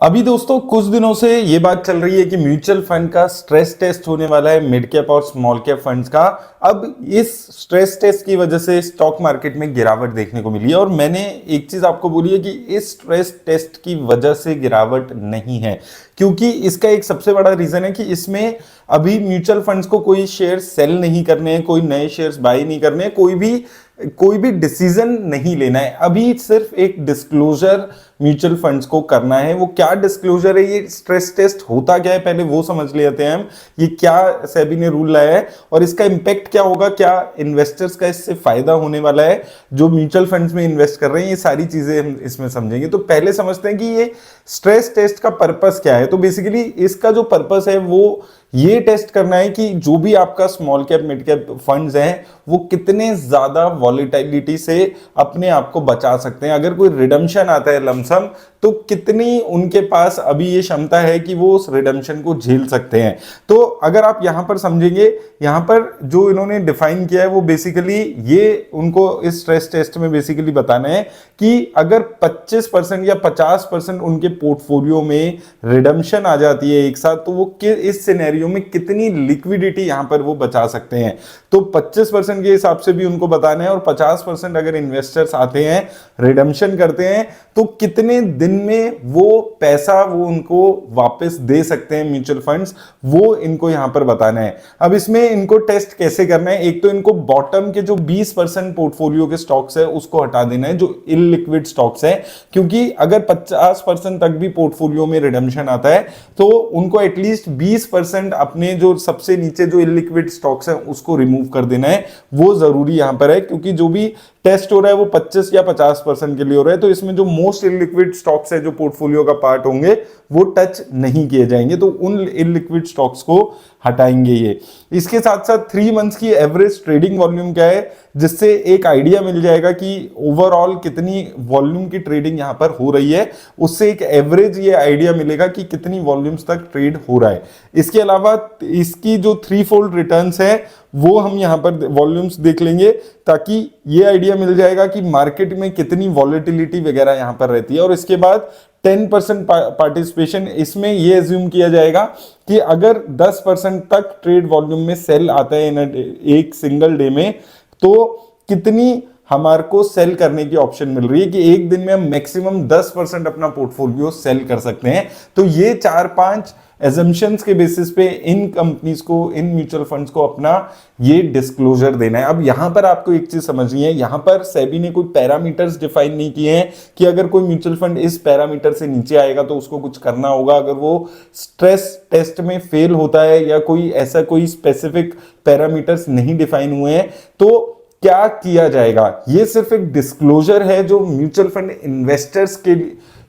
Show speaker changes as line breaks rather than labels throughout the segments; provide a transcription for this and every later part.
अभी दोस्तों कुछ दिनों से ये बात चल रही है कि म्यूचुअल फंड का स्ट्रेस टेस्ट होने वाला है मिड कैप और स्मॉल कैप फंड्स का। अब इस स्ट्रेस टेस्ट की वजह से स्टॉक मार्केट में गिरावट देखने को मिली है और मैंने एक चीज आपको बोली है कि इस स्ट्रेस टेस्ट की वजह से गिरावट नहीं है, क्योंकि इसका एक सबसे बड़ा रीजन है कि इसमें अभी म्यूचुअल फंड्स को कोई शेयर सेल नहीं करने हैं, कोई नए शेयर्स बाय नहीं करने हैं, कोई भी डिसीजन नहीं लेना है। अभी सिर्फ एक डिस्क्लोजर म्यूचुअल फंड्स को करना है। वो क्या डिस्क्लोजर है, ये स्ट्रेस टेस्ट होता क्या है, पहले वो समझ लेते हैं हम। ये क्या सेबी ने रूल लाया है और इसका इंपैक्ट क्या होगा, क्या इन्वेस्टर्स का इससे फायदा होने वाला है जो म्यूचुअल फंड्स में इन्वेस्ट कर रहे हैं, ये सारी चीजें हम इसमें समझेंगे। तो पहले समझते हैं कि ये स्ट्रेस टेस्ट का पर्पस क्या है। तो बेसिकली इसका जो पर्पस है वो ये टेस्ट करना है कि जो भी आपका small cap mid cap funds हैं वो कितने ज्यादा वॉलेटिलिटी से अपने आप को बचा सकते हैं। अगर कोई रिडम्पशन आता है लमसम, तो कितनी उनके पास अभी ये क्षमता है कि वो उस रिडम्पशन को झेल सकते हैं। तो अगर आप यहां पर समझेंगे, यहां पर जो इन्होंने डिफाइन किया है वो बेसिकली ये उनको इस स्ट्रेस टेस्ट में बेसिकली बताना है कि अगर 25% या 50% उनके पोर्टफोलियो में रिडम्पशन आ जाती है एक साथ, तो वो इस सिनेरियो में कितनी लिक्विडिटी यहां पर वो बचा सकते हैं। तो 25% के हिसाब से भी उनको बताना है और 50% अगर इन्वेस्टर्स आते हैं, रिडम्पशन करते हैं, तो कितने दिन में वो पैसा वो उनको वापस दे सकते हैं म्यूचुअल फंड्स, वो इनको यहां पर बताना है। अब इसमें इनको टेस्ट कैसे करना है, एक तो इनको बॉटम के जो 20% पोर्टफोलियो के स्टॉक्स है उसको हटा देना है, जो इलिक्विड स्टॉक्स है, क्योंकि अगर 50% तक भी पोर्टफोलियो में रिडम्पशन आता है तो उनको एटलीस्ट 20% अपने जो सबसे नीचे जो इलिक्विड स्टॉक्स है उसको रिमूव कर देना है। वो जरूरी यहां पर है, क्योंकि जो भी टेस्ट हो रहा है वो 25 या 50% के लिए हो रहा है, तो इसमें जो मोस्ट इलिक्विड स्टॉक्स है जो पोर्टफोलियो का पार्ट होंगे वो टच नहीं किए जाएंगे, तो उन इलिक्विड स्टॉक्स को हटाएंगे ये। इसके साथ साथ 3 मंथ्स की एवरेज ट्रेडिंग वॉल्यूम क्या है, जिससे एक आइडिया मिल जाएगा कि ओवरऑल कितनी वॉल्यूम की ट्रेडिंग यहां पर हो रही है, उससे एक एवरेज ये आइडिया मिलेगा कि कितनी वॉल्यूम्स तक ट्रेड हो रहा है। इसके अलावा इसकी जो 3-fold रिटर्न्स है वो हम यहां पर वॉल्यूम्स देख लेंगे, ताकि ये आइडिया मिल जाएगा कि मार्केट में कितनी वॉलेटिलिटी वगैरह यहां पर रहती है। और इसके बाद 10% पार्टिसिपेशन, इसमें ये एज्यूम किया जाएगा कि अगर 10% तक ट्रेड वॉल्यूम में सेल आता है एक सिंगल डे में, तो कितनी हमारे को सेल करने की ऑप्शन मिल रही है कि एक दिन में हम मैक्सिमम 10% अपना पोर्टफोलियो सेल कर सकते हैं। तो ये 4-5 एजम्पशंस के बेसिस पे इन कंपनीज को, इन म्यूचुअल फंड्स को अपना ये डिस्क्लोजर देना है। अब यहां पर आपको एक चीज समझनी है, यहां पर सेबी ने कोई पैरामीटर्स डिफाइन नहीं किए हैं कि अगर कोई म्यूचुअल फंड इस पैरामीटर से नीचे आएगा तो उसको कुछ करना होगा। अगर वो स्ट्रेस टेस्ट में फेल होता है या कोई ऐसा कोई स्पेसिफिक पैरामीटर्स नहीं डिफाइन हुए हैं, तो क्या किया जाएगा। ये सिर्फ एक डिस्क्लोजर है जो म्यूचुअल फंड इन्वेस्टर्स के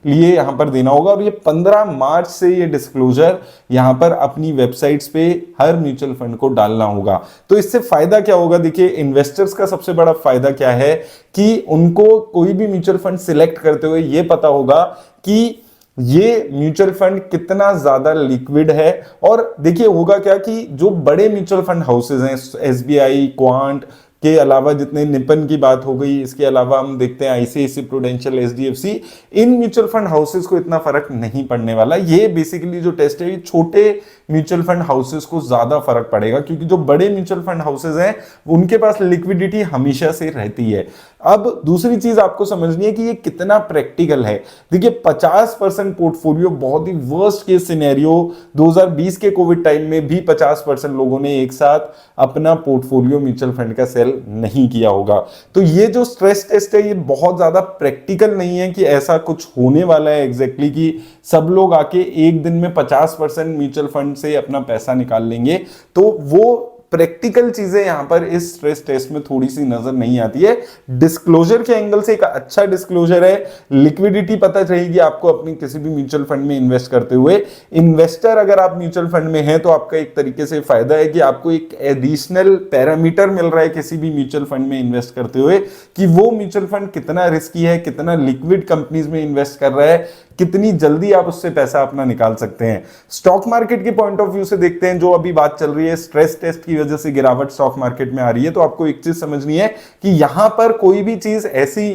लिए यहां पर देना होगा, और ये 15 मार्च से ये डिस्क्लोजर यहां पर अपनी वेबसाइट्स पे हर म्यूचुअल फंड को डालना होगा। तो इससे फायदा क्या होगा, देखिए इन्वेस्टर्स का सबसे बड़ा फायदा क्या है कि उनको कोई भी म्यूचुअल फंड सिलेक्ट करते हुए ये पता होगा कि ये म्यूचुअल फंड कितना ज्यादा लिक्विड है। और देखिए होगा क्या कि जो बड़े म्यूचुअल फंड हाउसेज हैं, एसबीआई, क्वांट के अलावा जितने निपन की बात हो गई, इसके अलावा हम देखते हैं ICICI prudential, HDFC, in mutual fund houses को इतना फर्क नहीं पड़ने वाला। ये बेसिकली जो टेस्ट है ये छोटे म्यूचुअल फंड हाउसेस को ज्यादा फर्क पड़ेगा, क्योंकि जो बड़े म्यूचुअल फंड हाउसेस हैं उनके पास लिक्विडिटी हमेशा से रहती है। अब दूसरी चीज आपको समझनी है कि ये कितना प्रैक्टिकल है। देखिए 50% पोर्टफोलियो, बहुत ही वर्स्ट केस सिनेरियो 2020 के कोविड टाइम में भी 50% लोगों ने एक साथ अपना पोर्टफोलियो म्यूचुअल फंड का सेल नहीं किया होगा। तो ये जो स्ट्रेस टेस्ट है ये बहुत ज्यादा प्रैक्टिकल नहीं है कि ऐसा कुछ होने वाला है एग्जैक्टली कि सब लोग आके एक दिन में 50% म्यूचुअल फंड से अपना पैसा निकाल लेंगे। तो वो प्रैक्टिकल चीजें यहां पर इस स्ट्रेस टेस्ट में थोड़ी सी नजर नहीं आती है। डिस्क्लोजर के एंगल से एक अच्छा डिस्क्लोजर है, लिक्विडिटी पता रहेगी आपको अपनी किसी भी म्यूचुअल फंड में इन्वेस्ट करते हुए। इन्वेस्टर अगर आप म्यूचुअल फंड में हैं तो आपका एक तरीके से फायदा है कि आपको एक एडिशनल पैरामीटर मिल रहा है किसी भी म्यूचुअल फंड में इन्वेस्ट करते हुए कि वो म्यूचुअल फंड कितना रिस्की है, कितना लिक्विड कंपनीज में इन्वेस्ट कर रहा है, कितनी जल्दी आप उससे पैसा अपना निकाल सकते हैं। स्टॉक मार्केट के पॉइंट ऑफ व्यू से देखते हैं, जो अभी बात चल रही है स्ट्रेस टेस्ट की वजह से गिरावट स्टॉक मार्केट में आ रही है, तो आपको एक चीज समझनी है कि यहां पर कोई भी चीज ऐसी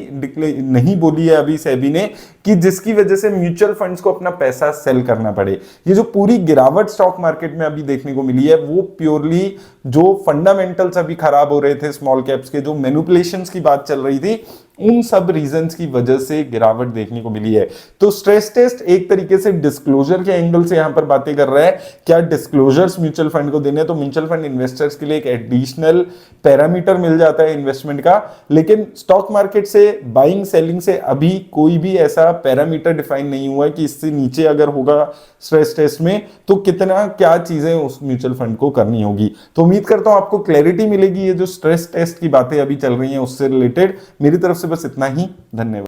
नहीं बोली है अभी सेबी ने कि जिसकी वजह से म्यूचुअल फंड्स को अपना पैसा सेल करना पड़े। ये जो पूरी गिरावट स्टॉक मार्केट में अभी देखने को मिली है वो प्योरली जो फंडामेंटल्स अभी खराब हो रहे थे स्मॉल कैप्स के, जो मैनिपुलेशंस की बात चल रही थी, उन सब रीजंस की वजह से गिरावट देखने को मिली है। तो स्ट्रेस टेस्ट एक तरीके से डिस्क्लोजर के एंगल से यहां पर बातें कर रहा है, क्या डिस्क्लोजर्स म्यूचुअल फंड को देने, तो म्यूचुअल फंड इन्वेस्टर्स के लिए एक एडिशनल पैरामीटर मिल जाता है इन्वेस्टमेंट का। लेकिन स्टॉक मार्केट से बाइंग सेलिंग से अभी कोई भी ऐसा पैरामीटर डिफाइन नहीं हुआ है कि इससे नीचे अगर होगा स्ट्रेस टेस्ट में तो कितना क्या चीजें उस म्यूचुअल फंड को करनी होगी। तो उम्मीद करता हूं आपको क्लैरिटी मिलेगी। ये जो स्ट्रेस टेस्ट की बातें अभी चल रही हैं उससे रिलेटेड। मेरी तरफ से बस इतना ही। धन्यवाद।